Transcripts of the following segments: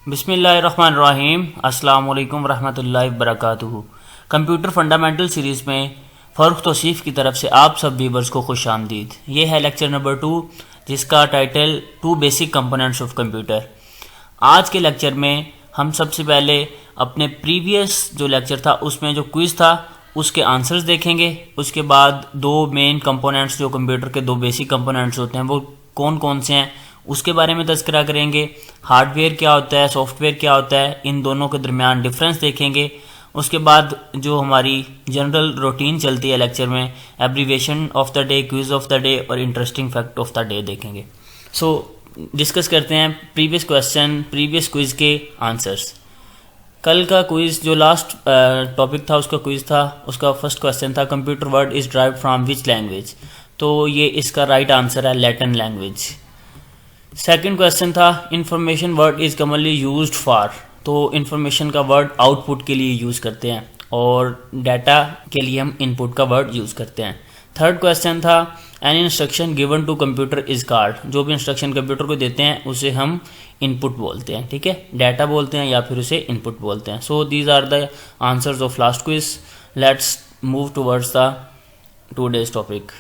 बिस्मिल्लाहिर्रहमानिर्रहीम। अस्सलाम वालेकुम रहमतुल्लाहि वबरकातुहू। कंप्यूटर फंडामेंटल सीरीज़ में फ़ारूक तौसीफ़ की तरफ से आप सब व्यूअर्स को खुश आमदीद। ये है लेक्चर नंबर 2 जिसका title 2 basic components of computer. आज के लेक्चर में हम सबसे पहले अपने प्रीवियस जो लेक्चर था उसमें जो क्विज़ था उसके आंसर्स देखेंगे। उसके बाद दो मेन कंपोनेंट्स जो कंप्यूटर के दो बेसिक कंपोनेंट्स होते हैं वो कौन कौन से हैं उसके बारे में तज़किरा करेंगे। हार्डवेयर क्या होता है, सॉफ्टवेयर क्या होता है, इन दोनों के दरमियान डिफरेंस देखेंगे। उसके बाद जो हमारी जनरल रूटीन चलती है लेक्चर में, abbreviation of the day, quiz of the day और interesting fact of the day देखेंगे। सो डिस्कस करते हैं प्रीवियस क्वेश्चन, प्रीवियस क्विज के आंसर्स। कल का क्विज जो लास्ट टॉपिक था उसका क्विज था, उसका फर्स्ट क्वेश्चन था computer word is drive from which language. तो ये इसका राइट आंसर है लैटिन लैंग्वेज। सेकंड क्वेश्चन था information word is commonly used for. तो इंफॉर्मेशन का वर्ड आउटपुट के लिए यूज़ करते हैं और डाटा के लिए हम इनपुट का वर्ड यूज़ करते हैं। थर्ड क्वेश्चन था an instruction given to computer is card. जो भी इंस्ट्रक्शन कंप्यूटर को देते हैं उसे हम इनपुट बोलते हैं, ठीक है, डाटा बोलते हैं या फिर उसे इनपुट बोलते हैं। So these are the answers of last quiz. Let's move towards the today's topic.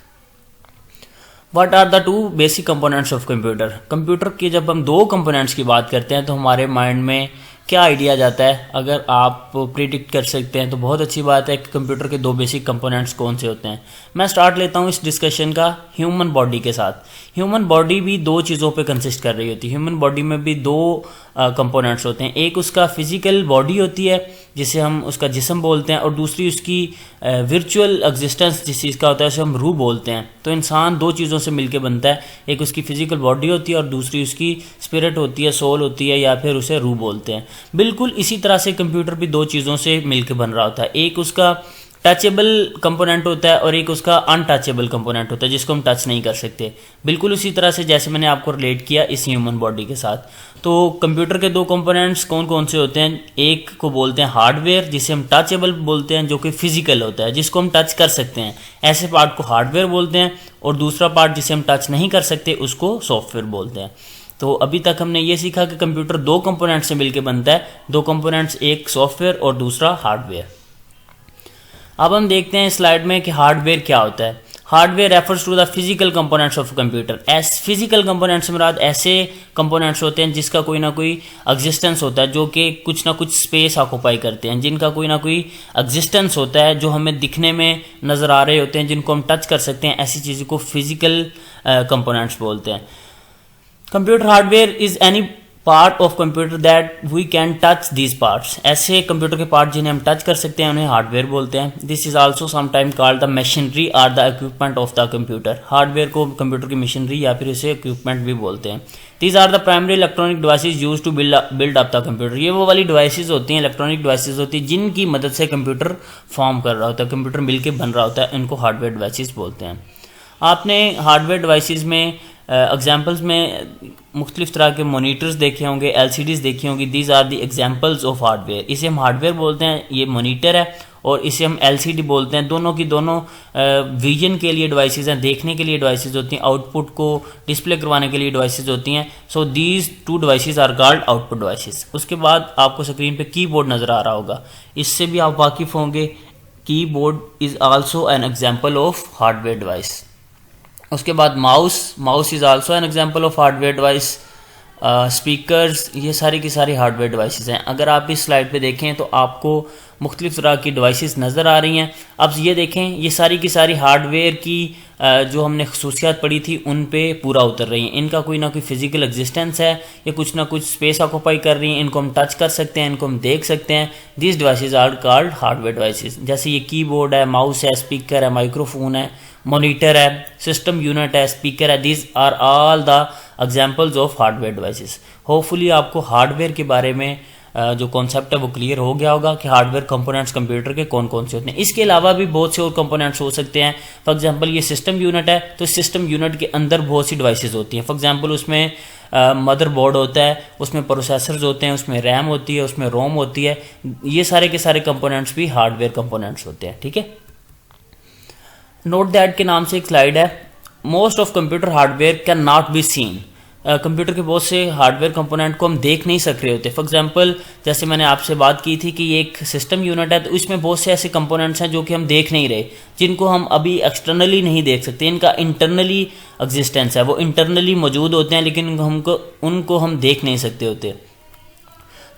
What are the two basic components of computer. Computer के जब हम दो कंपोनेंट्स की बात करते हैं तो हमारे माइंड में क्या आइडिया जाता है? अगर आप प्रिडिक्ट कर सकते हैं तो बहुत अच्छी बात है कि कंप्यूटर के दो बेसिक कंपोनेंट्स कौन से होते हैं। मैं स्टार्ट लेता हूँ इस डिस्कशन का ह्यूमन बॉडी के साथ। ह्यूमन बॉडी भी दो चीज़ों पे कंसिस्ट कर रही होती है। ह्यूमन बॉडी में भी दो कंपोनेंट्स होते हैं। एक उसका फिजिकल बॉडी होती है जिसे हम उसका जिस्म बोलते हैं, और दूसरी उसकी वर्चुअल एग्जिस्टेंस जिस चीज़ का होता है उसे हम रूह बोलते हैं। तो इंसान दो चीज़ों से मिलकर बनता है, एक उसकी फिजिकल बॉडी होती है और दूसरी उसकी स्पिरिट होती है, सोल होती है, या फिर उसे रूह बोलते हैं। बिल्कुल इसी तरह से कंप्यूटर भी दो चीज़ों से मिलकर बन रहा होता है। एक उसका टचेबल कंपोनेंट होता है और एक उसका अनटचेबल कंपोनेंट होता है जिसको हम टच नहीं कर सकते। बिल्कुल उसी तरह से जैसे मैंने आपको रिलेट किया इस ह्यूमन बॉडी के साथ। तो कंप्यूटर के दो कंपोनेंट्स कौन कौन से होते हैं? एक को बोलते हैं हार्डवेयर जिसे हम टचेबल बोलते हैं, जो कि फिजिकल होता है, जिसको हम टच कर सकते हैं, ऐसे पार्ट को हार्डवेयर बोलते हैं। और दूसरा पार्ट जिसे हम टच नहीं कर सकते उसको सॉफ्टवेयर बोलते हैं। तो अभी तक हमने ये सीखा कि कंप्यूटर दो कंपोनेंट से मिलकर बनता है। दो कंपोनेंट्स, एक सॉफ्टवेयर और दूसरा हार्डवेयर। अब हम देखते हैं स्लाइड में कि हार्डवेयर क्या होता है। Hardware refers to the physical components of computer. Physical components से मुराद ऐसे कंपोनेंट्स होते हैं जिसका कोई ना कोई एग्जिस्टेंस होता है, जो कि कुछ ना कुछ स्पेस ऑक्यूपाई करते हैं, जिनका कोई ना कोई एग्जिस्टेंस होता है, जो हमें दिखने में नज़र आ रहे होते हैं, जिनको हम टच कर सकते हैं। ऐसी चीज़ों को फिजिकल कंपोनेंट्स बोलते हैं। Computer hardware is any part of computer that we can touch these parts. ऐसे कंप्यूटर के पार्ट जिन्हें हम टच कर सकते हैं उन्हें हार्डवेयर बोलते हैं। This is also sometime called the machinery और the equipment of the computer. Hardware को कंप्यूटर की मशीनरी या फिर इसे इक्विपमेंट भी बोलते हैं। These are the primary electronic devices use to build up the computer. ये वो वाली डिवाइसेज होती हैं, इलेक्ट्रॉनिक डिवाइसेज होती हैं जिनकी मदद से कंप्यूटर फॉर्म कर रहा होता है, कंप्यूटर मिलकर बन रहा होता है। इनको हार्डवेयर डिवाइसेज बोलते हैं। आपने हार्डवेयर डिवाइसेज में एग्जाम्पल्स में मुख्तलिफ तरह के मोनीटर्स देखे होंगे, LCDs देखी होंगी। These are the examples of hardware. इसे हम हार्डवेयर बोलते हैं, ये मोनीटर है, और इसे हम LCD बोलते हैं। दोनों की दोनों विजन के लिए डिवाइसेस हैं, देखने के लिए डिवाइसेस होती हैं, आउटपुट को डिस्प्ले करवाने के लिए डिवाइसेस होती हैं। So these two devices are called output devices. उसके बाद आपको स्क्रीन पे कीबोर्ड नज़र आ रहा होगा, इससे भी आप वाकिफ होंगे। Keyboard is also an example of hardware device. उसके बाद mouse is also an example of hardware device. Speakers, ये सारी की सारी हार्डवेयर डिवाइसेस हैं। अगर आप इस स्लाइड पे देखें तो आपको मुख्तलिफ तरह की डिवाइसेस नज़र आ रही हैं। अब ये देखें, ये सारी की सारी हार्डवेयर की जो हमने खसूसियात पढ़ी थी उन पे पूरा उतर रही हैं। इनका कोई ना कोई फिजिकल एग्जिस्टेंस है, ये कुछ ना कुछ स्पेस ऑक्यूपाई कर रही हैं, इनको हम टच कर सकते हैं, इनको हम देख सकते हैं। These devices are called hardware devices. जैसे ये कीबोर्ड है, माउस है, स्पीकर है, माइक्रोफोन है, मॉनिटर है, सिस्टम यूनिट है, स्पीकर है। These are all the examples of hardware devices. Hopefully आपको हार्डवेयर के बारे में जो कॉन्सेप्ट है वो क्लियर हो गया होगा कि हार्डवेयर कंपोनेंट्स कंप्यूटर के कौन कौन से होते हैं। इसके अलावा भी बहुत से और कंपोनेंट्स हो सकते हैं। फॉर एग्जांपल ये सिस्टम यूनिट है, तो सिस्टम यूनिट के अंदर बहुत सी डिवाइसेस होती हैं। फॉर एग्जांपल उसमें मदरबोर्ड होता है, उसमें प्रोसेसर्स होते हैं, उसमें रैम होती है, उसमें रोम होती है। ये सारे के सारे कंपोनेंट्स भी हार्डवेयर कंपोनेंट्स होते हैं, ठीक है। नोट दैट के नाम से एक स्लाइड है। Most of computer hardware can not be seen. Computer के बहुत से हार्डवेयर कंपोनेंट को हम देख नहीं सक रहे होते। फॉर एग्जांपल जैसे मैंने आपसे बात की थी कि ये एक सिस्टम यूनिट है, तो इसमें बहुत से ऐसे कंपोनेंट्स हैं जो कि हम देख नहीं रहे, जिनको हम अभी एक्सटर्नली नहीं देख सकते। इनका इंटरनली एग्जिस्टेंस है, वो इंटरनली मौजूद होते हैं लेकिन उनको हम देख नहीं सकते होते।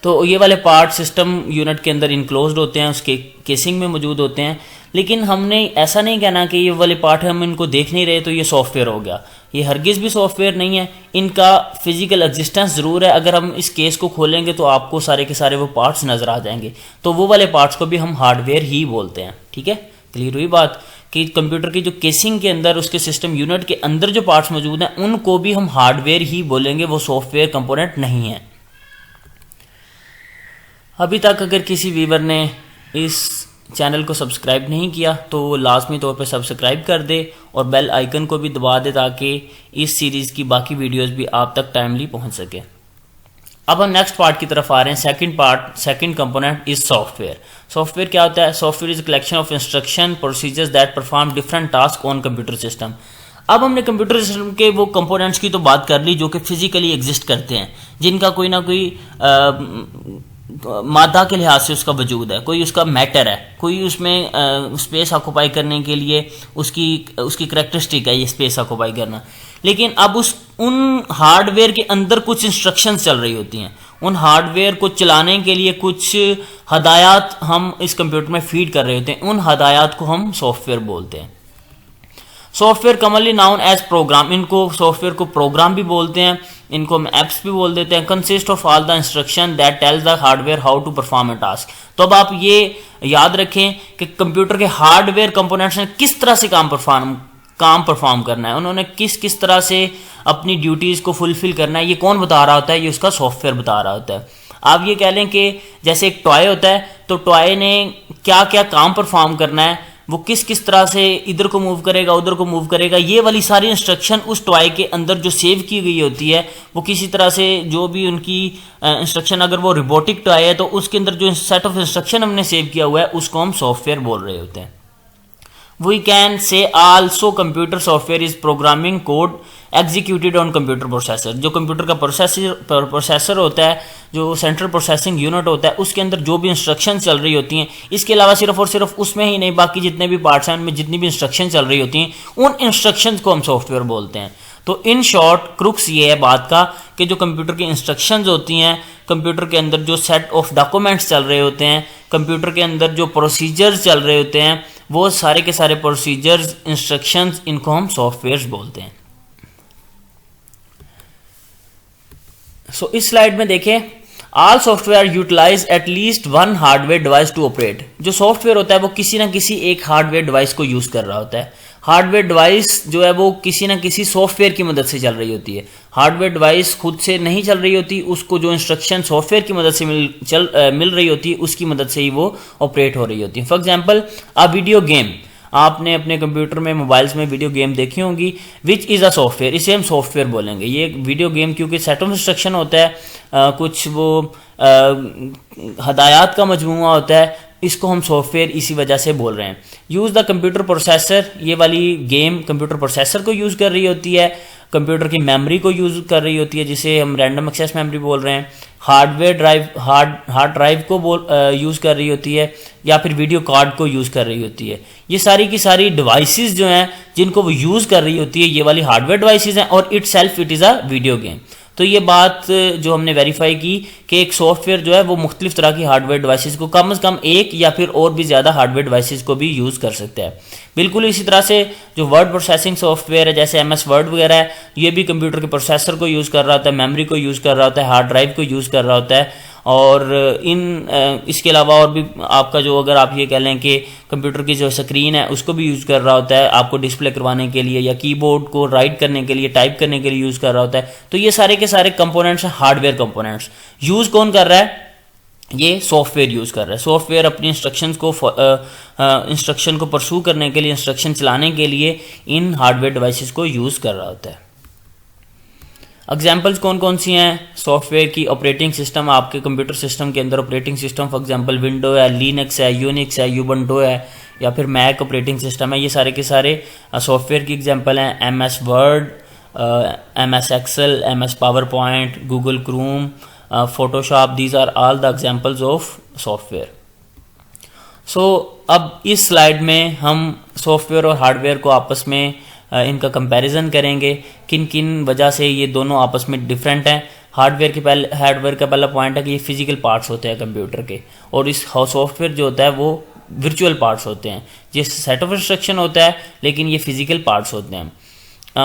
तो ये वाले पार्ट सिस्टम यूनिट के अंदर इनक्लोज्ड होते हैं, उसके केसिंग में मौजूद होते हैं। लेकिन हमने ऐसा नहीं कहना कि ये वाले पार्ट हम इनको देख नहीं रहे तो ये सॉफ्टवेयर हो गया। ये हरगिज़ भी सॉफ्टवेयर नहीं है, इनका फिजिकल एग्जिस्टेंस ज़रूर है। अगर हम इस केस को खोलेंगे तो आपको सारे के सारे वो पार्ट्स नज़र आ जाएंगे, तो वो वाले पार्ट्स को भी हम हार्डवेयर ही बोलते हैं। ठीक है, क्लियर हुई बात कि कंप्यूटर की जो केसिंग के अंदर, उसके सिस्टम यूनिट के अंदर जो पार्ट्स मौजूद हैं उनको भी हम हार्डवेयर ही बोलेंगे, वो सॉफ्टवेयर कंपोनेंट नहीं है। अभी तक अगर किसी व्यूअर ने इस चैनल को सब्सक्राइब नहीं किया तो वो लाजमी तौर पे सब्सक्राइब कर दे और बेल आइकन को भी दबा दे ताकि इस सीरीज़ की बाकी वीडियोस भी आप तक टाइमली पहुंच सके। अब हम नेक्स्ट पार्ट की तरफ आ रहे हैं। Second component is software. Software क्या होता है? Software is a collection of instruction procedures that perform different task on computer system. अब हमने कंप्यूटर सिस्टम के वो कंपोनेंट्स की तो बात कर ली जो कि फिजिकली एग्जिस्ट करते हैं, जिनका कोई ना कोई मादा के लिहाज से उसका वजूद है, कोई उसका मैटर है, कोई उसमें स्पेस ऑक्यूपाई करने के लिए उसकी करैक्टरिस्टिक है ये स्पेस ऑक्यूपाई करना। लेकिन अब उन हार्डवेयर के अंदर कुछ इंस्ट्रक्शंस चल रही होती हैं, उन हार्डवेयर को चलाने के लिए कुछ हदायत हम इस कंप्यूटर में फीड कर रहे होते हैं, उन हदायत को हम सॉफ्टवेयर बोलते हैं। Software commonly known as program, इनको सॉफ्टवेयर को प्रोग्राम भी बोलते हैं, इनको हम एप्स भी बोल देते हैं। Consist of all the instruction that tells the hardware how to perform a task. तो अब आप ये याद रखें कि कंप्यूटर के हार्डवेयर कंपोनेंट्स ने किस तरह से काम परफॉर्म करना है, उन्होंने किस तरह से अपनी ड्यूटीज को फुलफिल करना है, ये कौन बता रहा होता है? ये उसका सॉफ्टवेयर बता रहा होता है। आप ये कह लें कि जैसे एक टॉय होता है, तो टॉय ने क्या क्या काम परफॉर्म करना है, वो किस तरह से इधर को मूव करेगा, उधर को मूव करेगा, ये वाली सारी इंस्ट्रक्शन उस टॉय के अंदर जो सेव की गई होती है, वो किसी तरह से जो भी उनकी इंस्ट्रक्शन, अगर वो रोबोटिक टॉय है तो उसके अंदर जो सेट ऑफ इंस्ट्रक्शन हमने सेव किया हुआ है उसको हम सॉफ्टवेयर बोल रहे होते हैं। We can say also computer software is programming code executed on computer processor। जो कंप्यूटर का प्रोसेसर होता है, जो सेंट्रल प्रोसेसिंग यूनिट होता है, उसके अंदर जो भी इंस्ट्रक्शन चल रही होती हैं, इसके अलावा सिर्फ और सिर्फ उसमें ही नहीं, बाकी जितने भी पार्ट्स हैं उनमें जितनी भी इंस्ट्रक्शन चल रही होती हैं, उन इंस्ट्रक्शंस को हम सॉफ्टवेयर बोलते हैं। तो इन शॉर्ट क्रुक्स ये है बात का कि जो कंप्यूटर की इंस्ट्रक्शंस होती हैं, कंप्यूटर के अंदर जो सेट ऑफ डॉक्यूमेंट्स चल रहे होते हैं, कंप्यूटर के अंदर जो प्रोसीजर्स चल रहे होते हैं, वो सारे के सारे प्रोसीजर्स, इंस्ट्रक्शंस, इनको हम सॉफ्टवेयर्स बोलते हैं। सो इस स्लाइड में देखें, all software utilize at least one hardware device to operate. जो सॉफ्टवेयर होता है वो किसी ना किसी एक हार्डवेयर डिवाइस को यूज कर रहा होता है। हार्डवेयर डिवाइस जो है वो किसी ना किसी सॉफ्टवेयर की मदद से चल रही होती है। हार्डवेयर डिवाइस खुद से नहीं चल रही होती, उसको जो इंस्ट्रक्शन सॉफ्टवेयर की मदद से मिल रही होती है, उसकी मदद से ही वो ऑपरेट हो रही होती है। For example a video game, आपने अपने कंप्यूटर में, मोबाइल्स में वीडियो गेम देखी होंगी, विच इज़ अ सॉफ्टवेयर, इसे हम सॉफ्टवेयर बोलेंगे। ये वीडियो गेम क्योंकि सेट ऑफ इंस्ट्रक्शन होता है, कुछ वो हदायत का मजमूआ होता है, इसको हम सॉफ्टवेयर इसी वजह से बोल रहे हैं। यूज़ द कंप्यूटर प्रोसेसर, ये वाली गेम कंप्यूटर प्रोसेसर को यूज़ कर रही होती है, कंप्यूटर की मेमोरी को यूज़ कर रही होती है, जिसे हम रैंडम एक्सेस मेमोरी बोल रहे हैं। हार्डवेयर ड्राइव, हार्ड ड्राइव को यूज़ कर रही होती है, या फिर वीडियो कार्ड को यूज़ कर रही होती है। ये सारी की सारी डिवाइसेस जो हैं जिनको वो यूज़ कर रही होती है, ये वाली हार्डवेयर डिवाइसेस हैं, और it is a video game. तो ये बात जो हमने वेरीफाई की कि एक सॉफ्टवेयर जो है वो मुख्तलिफ तरह की हार्डवेयर डिवाइसेस को, कम से कम एक या फिर और भी ज़्यादा हार्डवेयर डिवाइसेस को भी यूज़ कर सकता है। बिल्कुल इसी तरह से जो वर्ड प्रोसेसिंग सॉफ्टवेयर है, जैसे MS वर्ड वगैरह है, ये भी कंप्यूटर के प्रोसेसर को यूज़ कर रहा होता है, मेमोरी को यूज़ कर रहा होता है, हार्ड ड्राइव को यूज़ कर रहा होता है। और इसके अलावा और भी आपका जो, अगर आप ये कह लें कि कंप्यूटर की जो स्क्रीन है उसको भी यूज़ कर रहा होता है आपको डिस्प्ले करवाने के लिए, या कीबोर्ड को राइट करने के लिए, टाइप करने के लिए यूज़ कर रहा होता है। तो ये सारे के सारे कंपोनेंट्स हैं हार्डवेयर कंपोनेंट्स। यूज़ कौन कर रहा है? ये सॉफ्टवेयर यूज़ कर रहा है। सॉफ्टवेयर अपनी इंस्ट्रक्शन को परसू करने के लिए, इंस्ट्रक्शन चलाने के लिए इन हार्डवेयर डिवाइसेस को यूज़ कर रहा होता है। एग्जाम्पल्स कौन कौन सी हैं सॉफ्टवेयर की? ऑपरेटिंग सिस्टम, आपके कंप्यूटर सिस्टम के अंदर operating system, for example window है, लिनक्स है, यूनिक्स है, यूबंटू है, या फिर मैक ऑपरेटिंग सिस्टम है। ये सारे के सारे सॉफ्टवेयर की एग्जांपल हैं। MS word, MS Excel, MS PowerPoint, Google Chrome, Photoshop. These are all the examples of software. सो अब इस स्लाइड में हम सॉफ्टवेयर और हार्डवेयर को आपस में इनका कंपैरिजन करेंगे, किन किन वजह से ये दोनों आपस में डिफरेंट हैं। हार्डवेयर का पहला पॉइंट है कि ये फिजिकल पार्ट्स होते हैं कंप्यूटर के, और इस सॉफ्टवेयर जो होता है वो वर्चुअल पार्ट्स होते हैं, जिस सेट ऑफ इंस्ट्रक्शन होता है, लेकिन ये फिजिकल पार्ट्स होते हैं।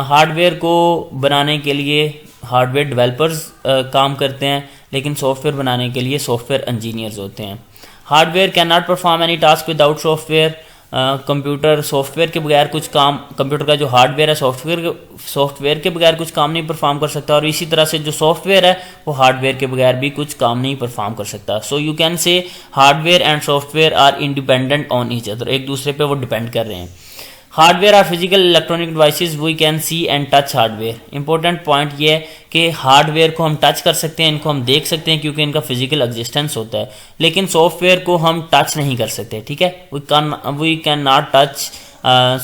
हार्डवेयर को बनाने के लिए हार्डवेयर डेवलपर्स काम करते हैं, लेकिन सॉफ्टवेयर बनाने के लिए सॉफ्टवेयर इंजीनियर्स होते हैं। Hardware can not perform any task without software. Computer software के बगैर कुछ काम, कंप्यूटर का जो हार्डवेयर है सॉफ्टवेयर के बगैर कुछ काम नहीं परफॉर्म कर सकता, और इसी तरह से जो सॉफ्टवेयर है वो हार्डवेयर के बगैर भी कुछ काम नहीं परफॉर्म कर सकता। So you can say hardware and software are independent on each other, एक दूसरे पे वो डिपेंड कर रहे हैं। Hardware are physical electronic devices we can see and touch hardware. Important point ये है कि हार्डवेयर को हम टच कर सकते हैं, इनको हम देख सकते हैं क्योंकि इनका फिजिकल एग्जिस्टेंस होता है, लेकिन सॉफ्टवेयर को हम टच नहीं कर सकते। ठीक है, we can not touch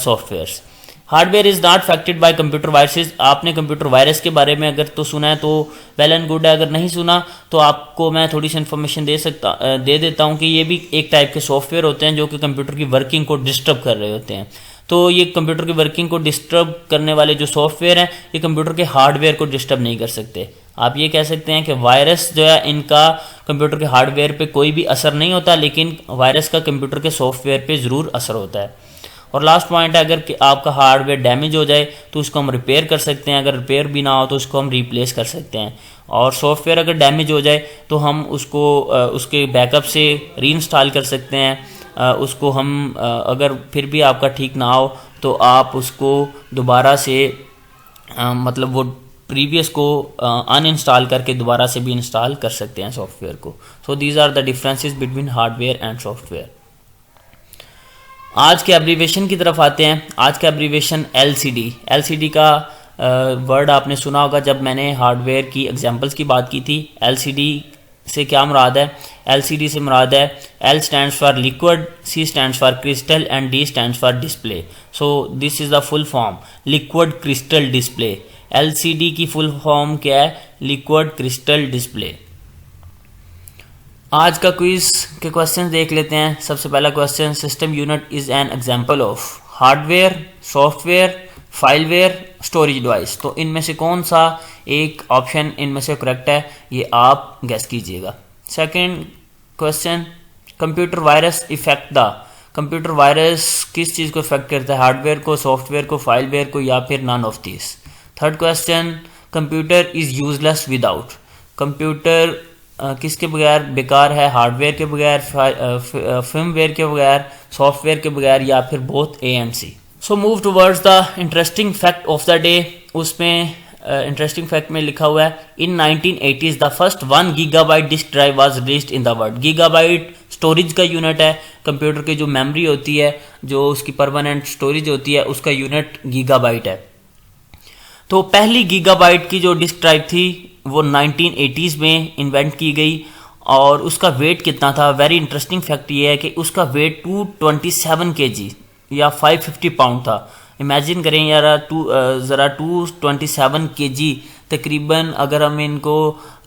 softwares. Hardware is not affected by computer viruses. आपने कंप्यूटर वायरस के बारे में अगर तो सुना है तो वेल एंड गुड है, अगर नहीं सुना तो आपको मैं थोड़ी सी इन्फॉर्मेशन दे देता हूँ कि ये भी एक टाइप के सॉफ्टवेयर होते हैं जो कि कंप्यूटर की वर्किंग को डिस्टर्ब कर रहे होते हैं। तो ये कंप्यूटर की वर्किंग को डिस्टर्ब करने वाले जो सॉफ्टवेयर हैं ये कंप्यूटर के हार्डवेयर को डिस्टर्ब नहीं कर सकते। आप ये कह सकते हैं कि वायरस जो है इनका कंप्यूटर के हार्डवेयर पे कोई भी असर नहीं होता, लेकिन वायरस का कंप्यूटर के सॉफ्टवेयर पे ज़रूर असर होता है। और लास्ट पॉइंट है, अगर आपका हार्डवेयर डैमेज हो जाए तो उसको हम रिपेयर कर सकते हैं, अगर रिपेयर भी ना हो तो उसको हम रिप्लेस कर सकते हैं। और सॉफ्टवेयर अगर डैमेज हो जाए तो हम उसको उसके बैकअप से रीइंस्टॉल कर सकते हैं। उसको हम अगर फिर भी आपका ठीक ना हो तो आप उसको दोबारा से मतलब वो प्रीवियस को अनइंस्टॉल करके दोबारा से भी इंस्टॉल कर सकते हैं सॉफ्टवेयर को। So these are the differences between hardware and software. आज के एब्रीवेशन की तरफ आते हैं। आज का एब्रीवेशन LCD का वर्ड आपने सुना होगा जब मैंने हार्डवेयर की एग्जांपल्स की बात की थी। LCD से क्या मुराद है? LCD से मुराद है L stands for liquid, C stands for crystal and D stands for display. So this is the full form, liquid crystal display. LCD की फुल फॉर्म क्या है? Liquid crystal display. आज का क्विज के क्वेश्चन देख लेते हैं। सबसे पहला question, system unit is an example of hardware, software, firmware, storage device. तो इनमें से कौन सा एक ऑप्शन इनमें से करेक्ट है, ये आप गेस कीजिएगा। Second question, computer virus effect the. Computer virus किस चीज़ को इफेक्ट करता है? हार्डवेयर को, सॉफ्टवेयर को, फाइलवेयर को, या फिर none of this. Third question, computer is useless without. Computer किसके बगैर बेकार है? हार्डवेयर के बगैर, फर्मवेयर के बगैर, सॉफ्टवेयर के बगैर, या फिर both A and C। So move towards the interesting fact of the day. उसमें इंटरेस्टिंग फैक्ट में लिखा हुआ है, इन 1980s the first 1 GB disk drive was released in the world. Gigabyte storage का यूनिट है। कंप्यूटर की जो मेमोरी होती है, जो उसकी परमानेंट स्टोरेज होती है, उसका यूनिट गीगाबाइट है। तो पहली गीगाबाइट की जो डिस्क ड्राइव थी वो 1980s में इन्वेंट की गई, और उसका वेट कितना था? वेरी इंटरेस्टिंग फैक्ट ये है कि उसका वेट 227 kg या 550 पाउंड था। इमेजिन करें यार, ज़रा 227 kg तकरीबन, अगर हम इनको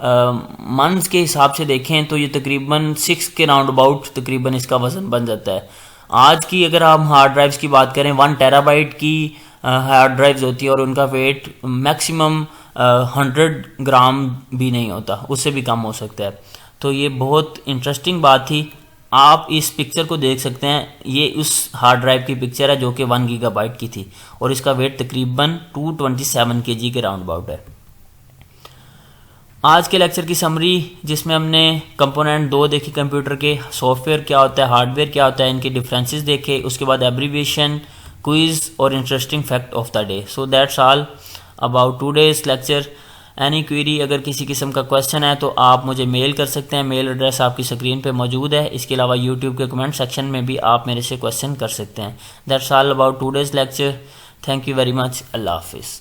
मंथ्स के हिसाब से देखें तो ये तकरीबन 6 के राउंड अबाउट तकरीबन इसका वज़न बन जाता है। आज की अगर हम हार्ड ड्राइव्स की बात करें, 1 टेराबाइट की हार्ड ड्राइव्स होती है और उनका वेट मैक्सिमम 100 ग्राम भी नहीं होता, उससे भी कम हो सकता है। तो ये बहुत इंटरेस्टिंग बात थी। आप इस पिक्चर को देख सकते हैं, ये उस हार्ड ड्राइव की पिक्चर है जो कि 1 GB की थी, और इसका वेट तकरीबन 227 kg के राउंड अबाउट है। आज के लेक्चर की समरी, जिसमें हमने कंपोनेंट 2 देखी कंप्यूटर के, सॉफ्टवेयर क्या होता है, हार्डवेयर क्या होता है, इनके डिफरेंसेस देखे, उसके बाद एब्रीविएशन, क्विज और interesting fact of the day. So that's all about today's lecture. Any query, अगर किसी किस्म का क्वेश्चन है तो आप मुझे मेल कर सकते हैं। मेल एड्रेस आपकी स्क्रीन पे मौजूद है। इसके अलावा यूट्यूब के कमेंट सेक्शन में भी आप मेरे से क्वेश्चन कर सकते हैं। That's all about today's lecture. Thank you very much. अल्लाह हाफिज़।